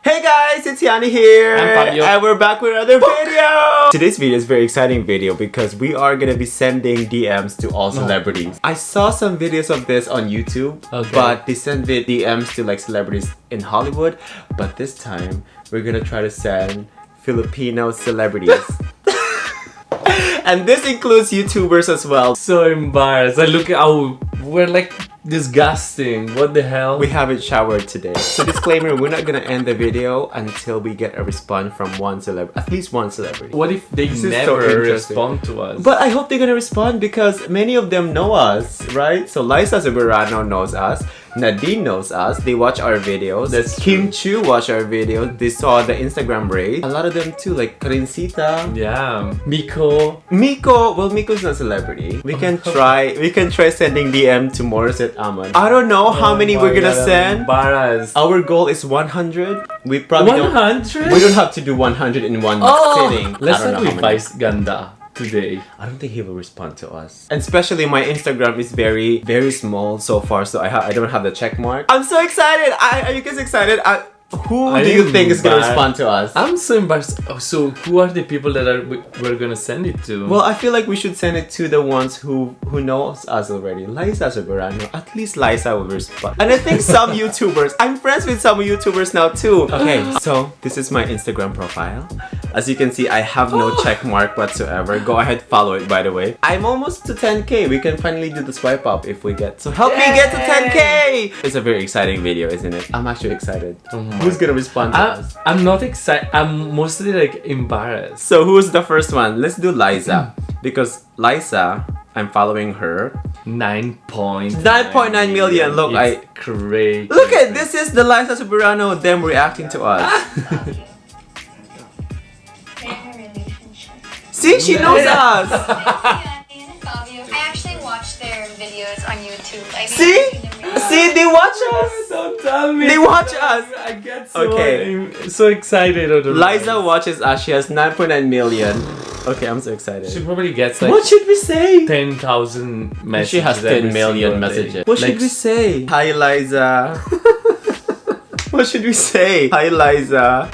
Hey guys, it's Yani here, I'm Fabio. and we're back with another video. Today's video is a very exciting video because we are gonna be sending DMs to all celebrities. I saw some videos of this on YouTube, but they send DMs to like celebrities in Hollywood. But this time, we're gonna try to send Filipino celebrities. And this includes YouTubers as well. So embarrassed. I look at how we're like disgusting. What the hell? We haven't showered today. So disclaimer, we're not gonna end the video until we get a response from at least one celebrity. What if they never respond to us? But I hope they're gonna respond because many of them know us, right? So Liza Soberano knows us. Nadine knows us. They watch our videos. That's Kim Chu watch our videos. They saw the Instagram raid. A lot of them too, like Karincita. Yeah. Miko. Well, Miko's not a celebrity. We can try sending DM to Morissette Ahmad. I don't know how many we're gonna send. Embarrassed. Our goal is 100. We probably 100? We don't have to do 100 in one sitting. Let's sacrifice Ganda today. I don't think he will respond to us. And especially my Instagram is very, very small so far, so I don't have the check mark. I'm so excited! Are you guys excited? Who do you think is gonna respond to us? I'm so embarrassed. Oh, so who are the people that we're gonna send it to? Well, I feel like we should send it to the ones who knows us already. Liza Soberano. At least Liza will respond. And I think some YouTubers. I'm friends with some YouTubers now too. Okay, so this is my Instagram profile. As you can see, I have no check mark whatsoever. Go ahead, follow it by the way. I'm almost to 10k. We can finally do the swipe up if we get. So help me get to 10k! It's a very exciting video, isn't it? I'm actually excited. Who's gonna respond to us? I'm not excited. I'm mostly like embarrassed. So who's the first one? Let's do Liza. Because Liza, I'm following her. 9.9 million. Look, crazy. Look at this is the Liza Soberano them reacting to us. See, she knows us. I actually watch their videos on YouTube. See, they watch us. Don't tell me. They watch us. I get so excited. Liza watches us. She has 9.9 million. Okay, I'm so excited. She probably gets like what should we say? 10,000 messages. She has 10 million messages. What should we say? Hi, Liza. What should we say? Hi, Liza.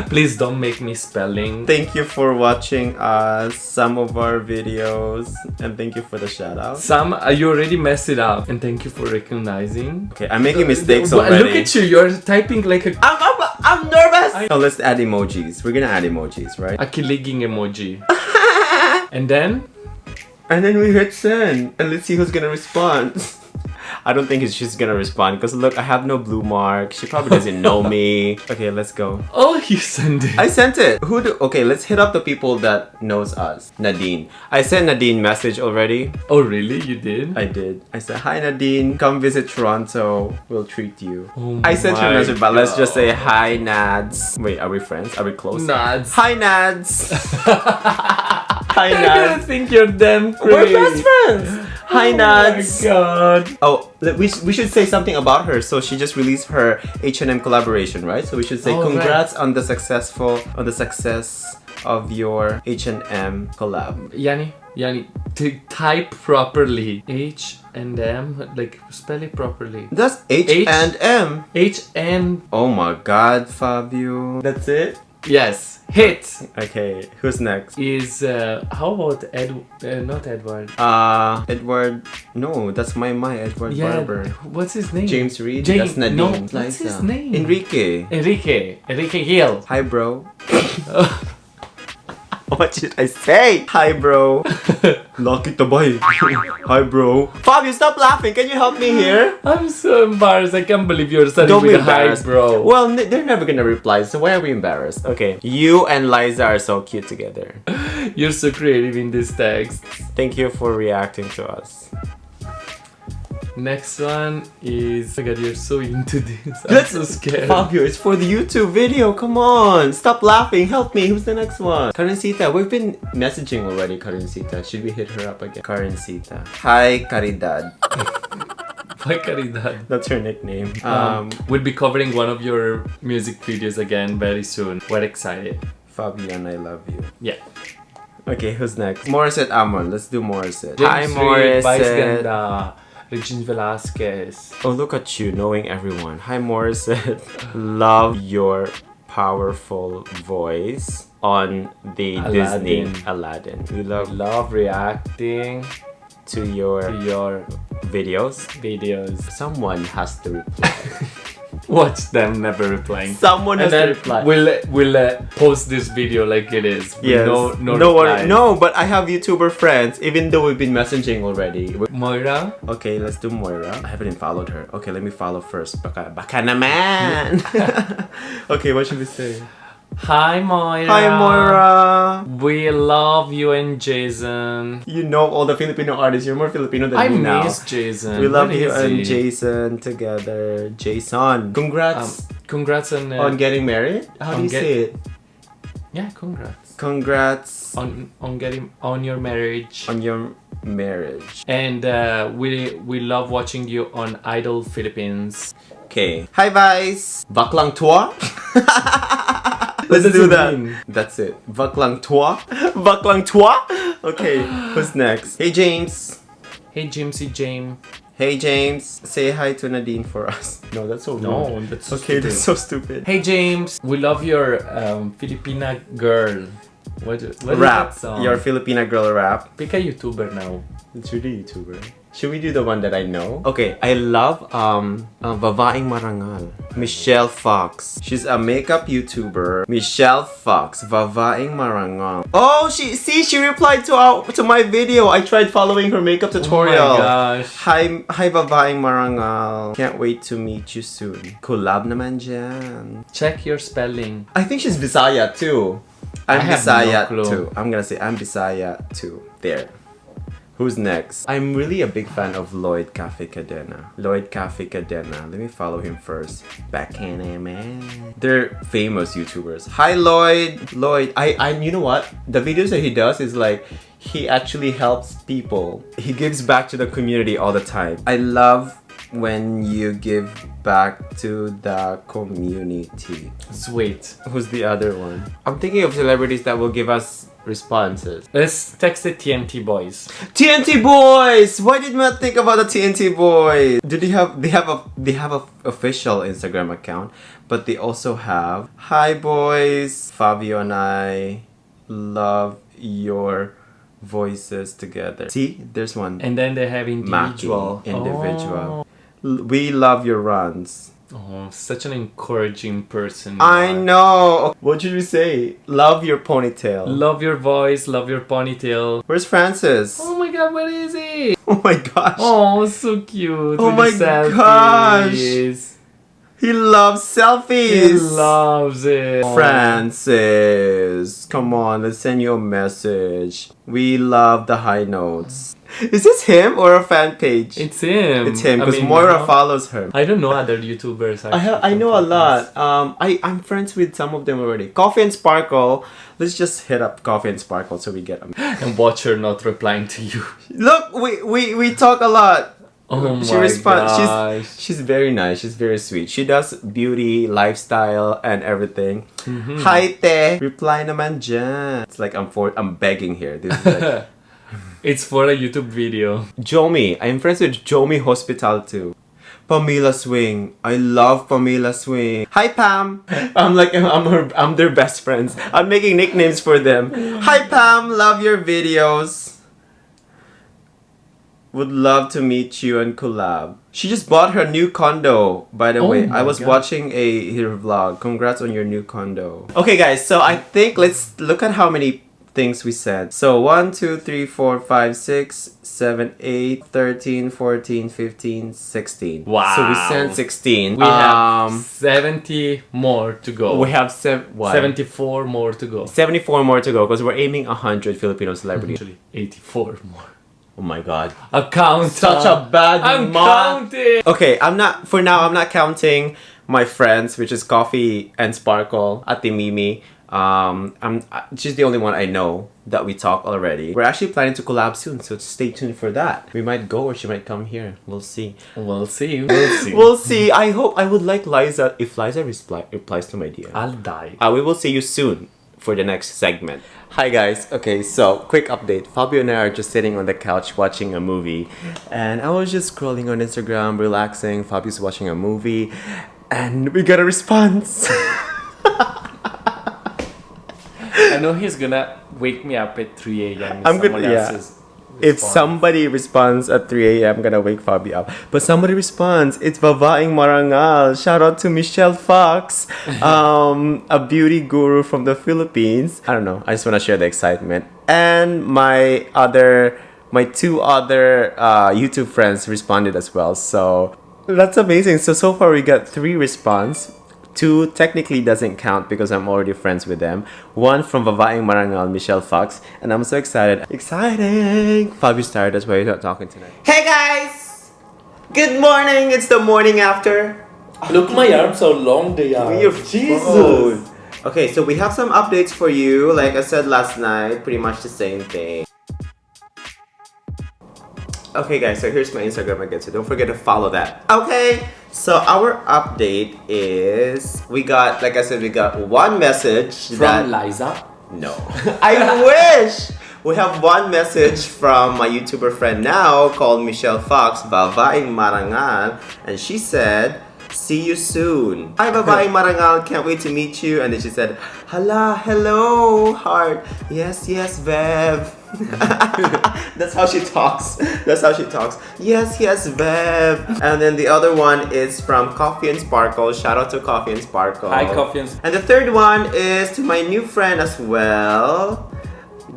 Please don't make me spelling. Thank you for watching some of our videos, and thank you for the shout out. You already messed it up, and thank you for recognizing. Okay, I'm making mistakes already. Look at you, you're typing like a... I'm nervous! So let's add emojis. We're gonna add emojis, right? A kiliging emoji. And then we hit send, and let's see who's gonna respond. I don't think she's gonna respond because look, I have no blue mark. She probably doesn't know me. Okay, let's go. Oh, you sent it. I sent it. Okay, let's hit up the people that knows us. Nadine. I sent Nadine message already. Oh, really? You did? I did. I said, hi Nadine, come visit Toronto. We'll treat you. Oh I sent her a message, but let's just say hi Nads. Wait, are we friends? Are we close? Nads. Hi Nads. Hi I Nads. think you're damn crazy. We're best friends. Hi Nads. Oh my god. Oh, we should say something about her. So she just released her H&M collaboration, right? So we should say congrats on the success of your H&M collab. Yani, to type properly. H&M, like spell it properly. That's H&M. H-N. Oh my god, Fabio. That's it? Yes. Hit. Okay, who's next? Is how about not Edward? Edward. No, that's my Edward Barber. What's his name? James Reid. That's Nadine. No, what's his name? Enrique Hill. Hi, bro. What should I say? Hi, bro. Lucky tabay. Hi, bro. Fabio, stop laughing. Can you help me here? I'm so embarrassed. I can't believe you're starting Don't be with embarrassed, hi, bro. Well, they're never gonna reply, so why are we embarrassed? Okay. You and Liza are so cute together. You're so creative in this text. Thank you for reacting to us. Next one is... Oh my god, you're so into this. I'm so scared. Fabio, it's for the YouTube video. Come on. Stop laughing. Help me. Who's the next one? Karincita. We've been messaging already, Karincita. Should we hit her up again? Karincita. Hi, Caridad. Hi, Caridad. That's her nickname. We'll be covering one of your music videos again very soon. We're excited. Fabian, I love you. Yeah. Okay, who's next? Morissette Ahmad. Let's do Morissette. James Hi, Reid, Vice Morissette. Ganda. Regine Velasquez. Oh, look at you, knowing everyone. Hi, Morissette. Love your powerful voice on the Disney Aladdin. We Love reacting to your to your videos. Someone has to reply. Watch them never replying. Someone has And to then reply. we'll post this video like it is. With Yes. No one. replies. No, but I have YouTuber friends, even though we've been messaging already. Moira. Okay, let's do Moira. I haven't even followed her. Okay, let me follow first. Baka naman! Okay, what should we say? Hi Moira. Hi, Moira! We love you and Jason. You know all the Filipino artists. You're more Filipino than I me now. miss Jason. We love Where you is and he? Jason together. Jason, congrats Congrats on on getting married. How do you say it? Yeah, congrats Congrats on getting on your marriage. on your marriage. And we love watching you on Idol Philippines. Okay. Hi, Vice. Baklang tua. Let's does do it that. mean? That's it. Baklang tua. Baklang tua. Okay. Who's next? Hey, James. Hey Jimsy James. Hey, James. Say hi to Nadine for us. No, that's so rude. No, that's so Okay, stupid. that's so stupid. Hey James, we love your Filipina girl. What is Rap. that song? Your Filipina girl rap. Pick a YouTuber now. It's really YouTuber. Should we do the one that I know? Okay, I love Babaeng Marangal. Michelle Fox. She's a makeup YouTuber. Michelle Fox. Babaeng Marangal. Oh, she replied to my video. I tried following her makeup tutorial. Oh my gosh. Hi Babaeng Marangal. Can't wait to meet you soon. Collab naman dyan. Check your spelling. I think she's Bisaya too. I'm I have Bisaya no clue. too. I'm gonna say I'm Bisaya too. There. Who's next? I'm really a big fan of Lloyd Cafe Cadena. Lloyd Cafe Cadena. Let me follow him first. Backhand man. They're famous YouTubers. Hi Lloyd. Lloyd. You know what? The videos that he does is like he actually helps people. He gives back to the community all the time. I love when you give back to the community. Sweet. Who's the other one? I'm thinking of celebrities that will give us responses. Let's text the TNT boys. TNT boys. Why did we not think about the TNT boys? Do they have a official Instagram account, but they also have hi boys. Fabio and I love your voices together. See, there's one. And then they have individual. Maki, individual. We love your runs. Oh, such an encouraging person. you I are. know. What should we say? Love your ponytail. Love your voice, love your ponytail. Where's Francis? Oh my god, where is he? Oh my gosh. Oh, so cute. Oh with my the selfies. gosh. He loves selfies. He loves it. Francis, come on, let's send you a message. We love the high notes. Is this him or a fan page? It's him. It's him I because mean, Moira now- follows her. I don't know other YouTubers. I know a lot. I'm friends with some of them already. Coffee and Sparkle. Let's just hit up Coffee and Sparkle so we get them. And watch her not replying to you. Look, we talk a lot. Oh my She responds. gosh. She's very nice. She's very sweet. She does beauty, lifestyle, and everything. Hi te. Reply naman dyan. It's like I'm begging here. This is like It's for a YouTube video. Jomi. I'm friends with Jomi Hospital too. Pamela Swing. I love Pamela Swing. Hi Pam. I'm their best friends. I'm making nicknames for them. Hi Pam. Love your videos. Would love to meet you and collab. She just bought her new condo, by the Oh way. my I was God. watching her vlog. Congrats on your new condo. Okay guys, so I think let's look at how many things we said. So 1, 2, 3, 4, 5, 6, 7, 8, 13, 14, 15, 16. Wow. So we sent 16. We have 70 more to go. we have 74 more to go. 74 more to go because we're aiming 100 Filipino celebrities. Actually, 84 more. Oh my god. A count. Such a bad I'm month. counting. Okay, I'm not counting my friends, which is Coffee and Sparkle, Ate Mimi. She's the only one I know that we talk already. We're actually planning to collab soon, so stay tuned for that. We might go or she might come here. We'll see. We'll see. We'll see. We'll see. I would like Liza, if Liza replies to my DM. I'll die. We will see you soon for the next segment. Hi guys. Okay, so quick update. Fabio and I are just sitting on the couch watching a movie, and I was just scrolling on Instagram, relaxing. Fabio's watching a movie, and we got a response. I know he's gonna wake me up at 3 a.m. I'm good. Yeah. If somebody responds at 3 a.m., I'm gonna wake Fabi up. But somebody responds, it's Babaeng Marangal. Shout out to Michelle Fox, a beauty guru from the Philippines. I don't know. I just want to share the excitement. And my two other YouTube friends responded as well. So that's amazing. So far we got 3 response. 2 technically doesn't count because I'm already friends with them. 1 from Babaeng Marangal, Michelle Fox, and I'm so excited. Exciting! Fabi's tired, that's why he's not talking tonight. Hey guys! Good morning! It's the morning after. Look, my arms how long they are. Jesus! Okay, so we have some updates for you. Like I said last night, pretty much the same thing. Okay guys, so here's my Instagram again, so don't forget to follow that. Okay, so our update is we got, like I said, we got 1 message From Liza? No. I wish! We have 1 message from my YouTuber friend now called Michelle Fox, Babaeng Marangal, and she said, see you soon. Hi Babaeng Marangal, can't wait to meet you. And then she said, hello, heart. Yes, Bev. That's how she talks. Yes, Bev. And then the other one is from Coffee and Sparkle. Shout out to Coffee and Sparkle. Hi, Coffee and And the third one is to my new friend as well.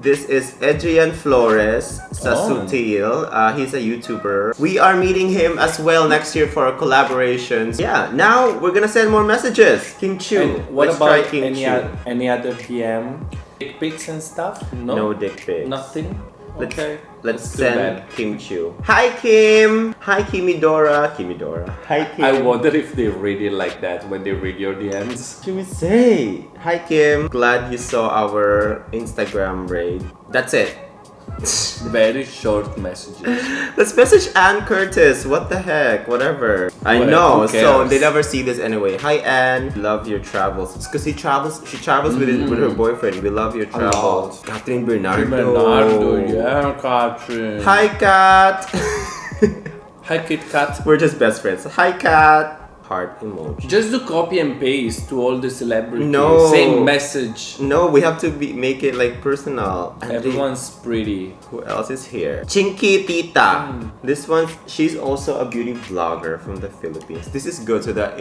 This is Adrian Flores Sasutil. He's a YouTuber. We are meeting him as well next year for a collaboration. Yeah, now we're gonna send more messages. Kim Chu. And what Let's about try Kim any other PM? Dick pics and stuff? No dick pics. Nothing? Okay. Let's send Kim Chu. Hi Kim! Hi Kimidora. Hi Kim. I wonder if they read it like that when they read your DMs. What should we say? Hi Kim. Glad you saw our Instagram raid. That's it. Very short messages. Let's message Ann Curtis. What the heck? Whatever. I know. So they never see this anyway. Hi Ann. Love your travels. It's because she travels with her boyfriend. We love your travels. Catherine Bernardo. Yeah, Catherine. Hi Kat. Hi Kit Kat. We're just best friends. Hi Kat. Heart emoji. Just do copy and paste to all the celebrities. No. Same message. No, we have to make it like personal. Everyone's pretty. Who else is here? Chinky Tita. This one, she's also a beauty vlogger from the Philippines. This is good so that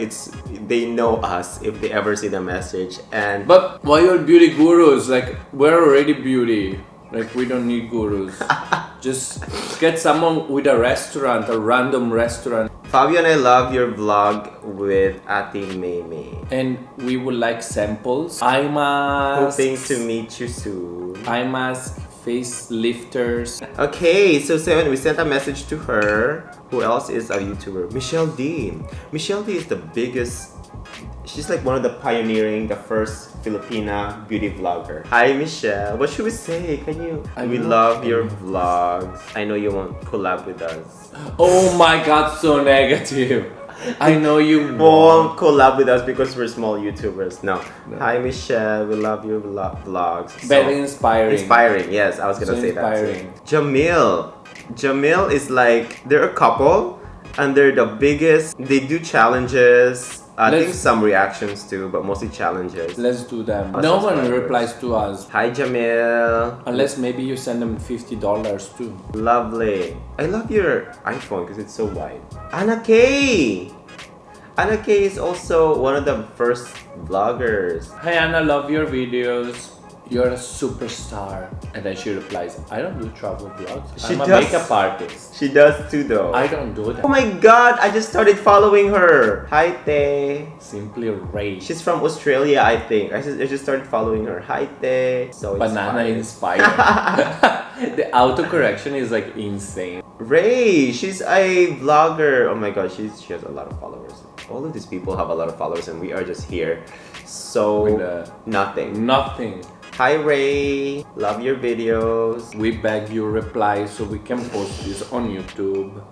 they know us if they ever see the message. And but why are beauty gurus? Like, we're already beauty. Like, we don't need gurus. Just get someone with a restaurant, a random restaurant. Fabio and I love your vlog with Ate Meme. And we would like samples. Eye masks. Hoping to meet you soon. Eye mask, face lifters. Okay, so we sent a message to her. Who else is a YouTuber? Michelle D. Michelle D is the biggest. She's like one of the the first Filipina beauty vlogger. Hi Michelle, what should we say? We love your vlogs. I know you won't collab with us. Oh my god, so negative. I know you won't collab with us because we're small YouTubers. No. Hi Michelle, we love your vlogs. Very inspiring. Inspiring, yes, I was gonna say that too. Jamil is like, they're a couple and they're the biggest. They do challenges. I think some reactions too, but mostly challenges. Let's do them. No one replies to us. Hi Jamil. Unless maybe you send them $50 too. Lovely. I love your iPhone because it's so wide. Anna K. Anna K is also one of the first vloggers. Hi Anna, love your videos. You're a superstar. And then she replies, I don't do travel vlogs. I'm a makeup artist. She does too though. I don't do that. Oh my god, I just started following her. Hi Tay. Simply Ray. She's from Australia, I think. I just started following her. Hi Tay. So Banana inspired. The autocorrection is like insane. Ray, she's a vlogger. Oh my god, she has a lot of followers. All of these people have a lot of followers and we are just here. So nothing. Hi Ray, love your videos. We beg your reply so we can post this on YouTube.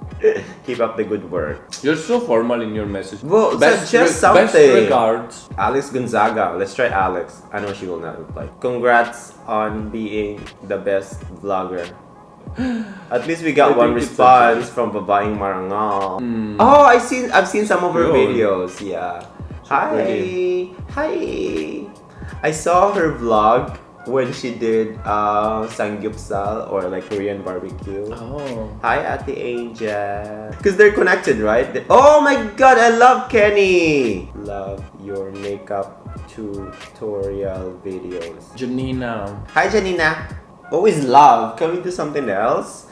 Keep up the good work. You're so formal in your message. Well, suggest something. Best regards. Alex Gonzaga. Let's try Alex. I know she will not reply. Congrats on being the best vlogger. At least we got one response from Babaeng Marangal. Oh, I've seen some of her videos. Yeah. Hi. Hi. I saw her vlog when she did samgyeopsal or like Korean barbecue. Oh. Hi, Ate Angel. Because they're connected, right? Oh my god, I love Kenny. Love your makeup tutorial videos. Janina. Hi, Janina. Always love. Can we do something else?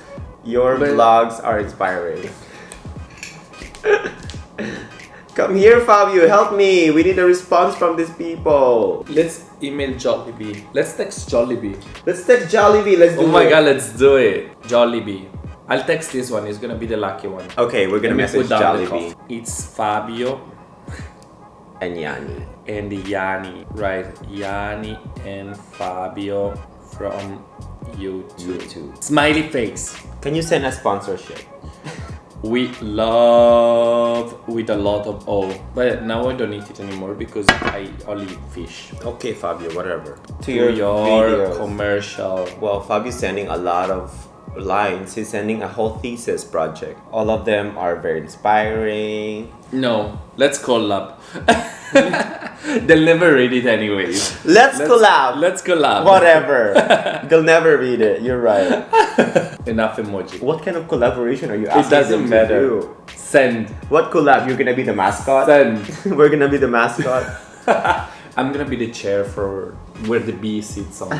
Your vlogs are inspiring. Come here, Fabio. Help me. We need a response from these people. Let's email Jollibee. Let's text Jollibee. Let's text Jollibee. Let's do it. Oh my god, let's do it. Jollibee. I'll text this one. It's gonna be the lucky one. Okay, we're gonna message Jollibee. It's Fabio And Yani. and Yani. Right. Yani and Fabio from YouTube. Smiley face. Can you send a sponsorship? We love with a lot of O. But now I don't eat it anymore because I only eat fish. Okay, Fabio, whatever. To your videos. commercial. Well, Fabio's sending a lot of lines. He's sending a whole thesis project. All of them are very inspiring. No, let's collab. They'll never read it anyways. Let's collab. Let's collab. Whatever. They'll never read it. You're right. Enough emoji. What kind of collaboration are you asking It doesn't them matter. to do? Send. What collab? You're gonna be the mascot? Send. We're gonna be the mascot? I'm gonna be the chair for where the bee sits on.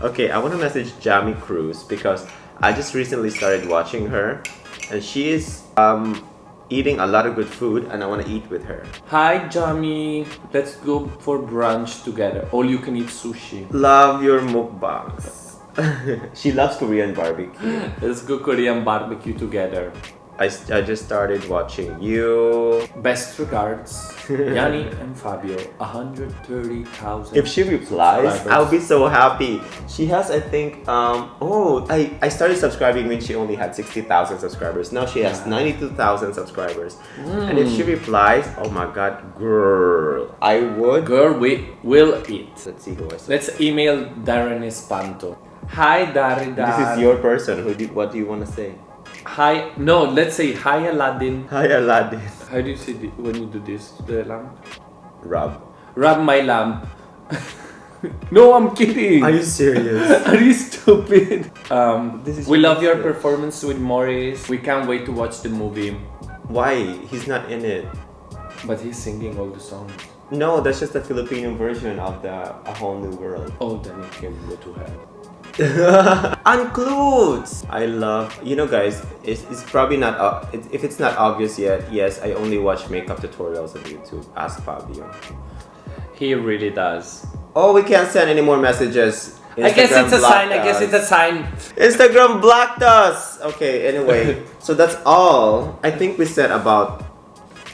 Okay, I want to message Jamie Cruz because I just recently started watching her and she is eating a lot of good food and I want to eat with her. Hi, Jamie. Let's go for brunch together. All you can eat sushi. Love your mukbangs. She loves Korean barbecue. Let's go Korean barbecue together. I just started watching you. Best regards, Yani and Fabio. 130,000. If she replies, I'll be so happy. She has, I think, I started subscribing when she only had 60,000 subscribers. Now she has 92,000 subscribers. And if she replies, oh my god, girl, I would. Girl, we will eat. Let's see who I said. Let's email Darren Espanto. Hi, Darren. This is your person. What do you want to say? Hi. No, let's say hi, Aladdin. Hi, Aladdin. How do you say when you do this to the lamp? Rub. Rub my lamp. No, I'm kidding. Are you serious? Are you stupid? We your love your sister. performance with Morris. We can't wait to watch the movie. Why? He's not in it. But he's singing all the songs. No, that's just the Filipino version of A Whole New World. Oh, then he can go to hell. Uncludes! I love, guys, it's probably not, if it's not obvious yet, yes, I only watch makeup tutorials on YouTube. Ask Fabio. He really does. Oh, we can't send any more messages. I guess it's a sign. blocked I guess us. it's a sign. Instagram blocked us! Okay, anyway, so that's all. I think we sent about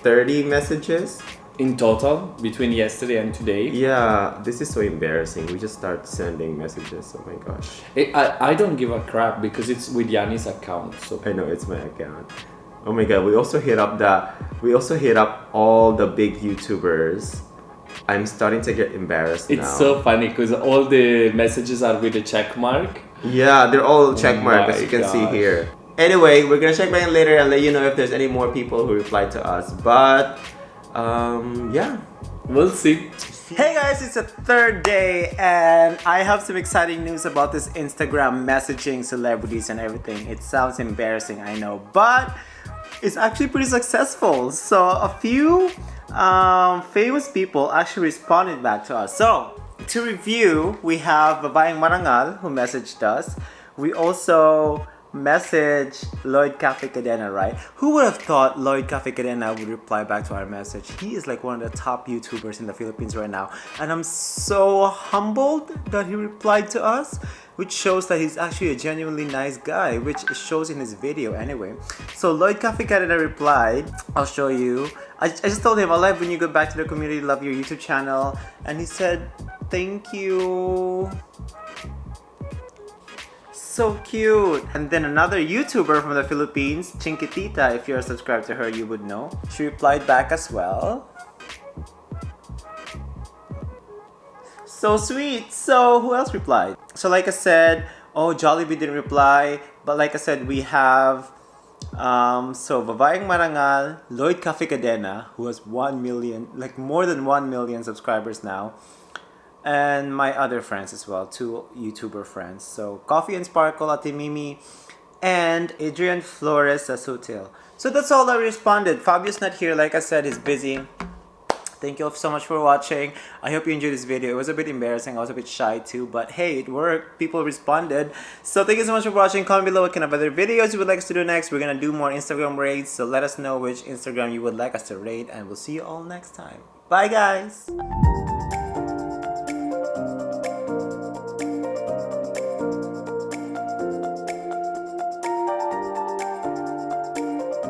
30 messages. In total, between yesterday and today. Yeah, this is so embarrassing. We just start sending messages. Oh my gosh. I don't give a crap because it's with Yanni's account. So I know it's my account. Oh my god, we also hit up all the big YouTubers. I'm starting to get embarrassed now. it's so funny because all the messages are with a check mark. Yeah, they're all check mark as you can see gosh. here. Anyway, we're gonna check back later and let you know if there's any more people who replied to us. But yeah, We'll see. hey guys, it's the third day and I have some exciting news about this Instagram messaging celebrities and everything. It sounds embarrassing, I know, but it's actually pretty successful. So a few famous people actually responded back to us. So to review, we have Babaeng Marangal who messaged us. We also message Lloyd Cafe Cadena, right? Who would have thought Lloyd Cafe Cadena would reply back to our message? He is like one of the top YouTubers in the Philippines right now, and I'm so humbled that he replied to us, which shows that he's actually a genuinely nice guy, which shows in his video anyway. So Lloyd Cafe Cadena replied, I'll show you. I just told him, I love when you go back to the community, love your YouTube channel, and he said, Thank you. So cute. And then another YouTuber from the Philippines, Chinkitita. If you're subscribed to her, you would know. She replied back as well. So sweet. So who else replied? So like I said, oh, Jollibee didn't reply. But like I said, we have so Babaeng Marangal, Lloyd Cafe Cadena, who has 1 million, like more than 1 million subscribers now. And my other friends as well, 2 YouTuber friends. So Coffee and Sparkle, Ate Mimi, and Adrian Flores Asutil. So that's all I responded. Fabio's not here, like I said, he's busy. Thank you all so much for watching. I hope you enjoyed this video. It was a bit embarrassing. I was a bit shy too, but hey, it worked. People responded. So thank you so much for watching. Comment below what kind of other videos you would like us to do next. We're gonna do more Instagram raids, so let us know which Instagram you would like us to raid, and we'll see you all next time. Bye guys!